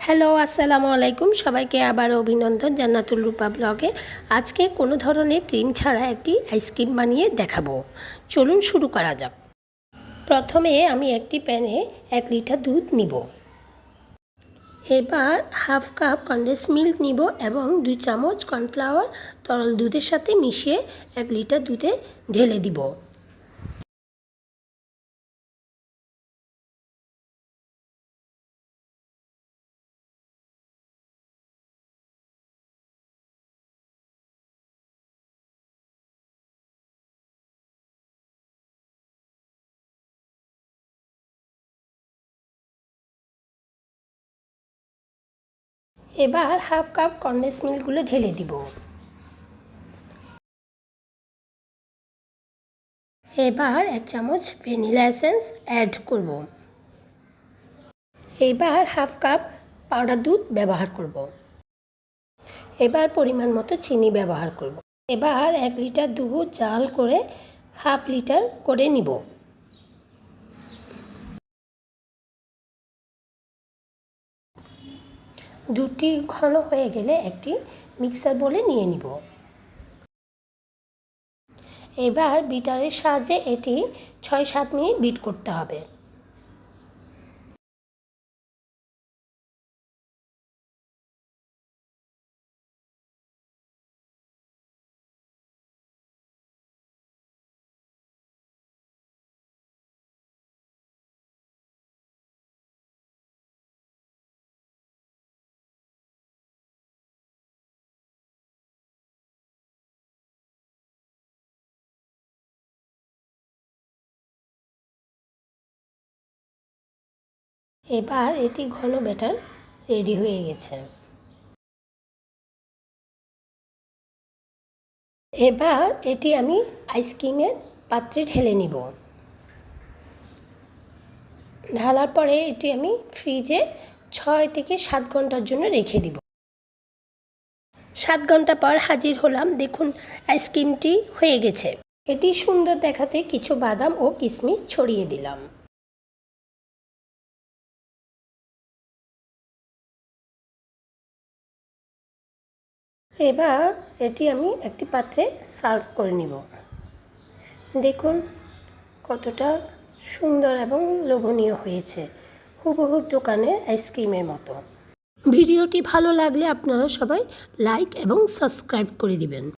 Hello, আসসালামু আলাইকুম। সবাইকে আবার অভিনন্দন জান্নাতুল রূপা ব্লগে। আজকে কোনো ধরনের ক্রিম ছাড়া একটি আইসক্রিম বানিয়ে দেখাবো। চলুন শুরু করা যাক। প্রথমে আমি একটি প্যানে 1 লিটার দুধ নিব। এবার হাফ কাপ কনডেন্স মিল্ক নিব এবং 2 চামচ কর্নফ্লাওয়ার তরল দুধের সাথে মিশিয়ে 1 লিটার দুধে ঢেলে দিব। এবার হাফ কাপ কনডেন্স মিল্কগুলো ঢেলে দিব। এবার 1 চামচ ভ্যানিলা এসেন্স অ্যাড করব। এবার হাফ কাপ পাউডার দুধ ব্যবহার করব। এবার পরিমাণ মতো চিনি ব্যবহার করব। এবার 1 লিটার দুধ জাল করে হাফ লিটার করে নিব। দুধটি ঘন হয়ে গেলে একটি মিক্সার বোলে নিয়ে নিব। এবার বিটারের সাহায্যে এটি 6-7 মিনিট বিট করতে হবে। এবার এটি ঘন ব্যাটার রেডি হয়ে গেছে। এবার এটি আমি আইসক্রিমের পাত্রে ঢেলে নিব। ঢালার পরে এটি আমি ফ্রিজে 6 থেকে 7 ঘন্টার জন্য রেখে দিব। 7 ঘন্টা পর হাজির হলাম। দেখুন আইসক্রিমটি হয়ে গেছে। এটি সুন্দর দেখাতে কিছু বাদাম ও কিশমিশ ছড়িয়ে দিলাম। এবার এটি আমি একটি পাত্রে সার্ভ করে নিব। দেখুন কতটা সুন্দর এবং লোভনীয় হয়েছে, হুবহু দোকানের আইসক্রিমের মতো। ভিডিওটি ভালো লাগলে আপনারা সবাই লাইক এবং সাবস্ক্রাইব করে দিবেন।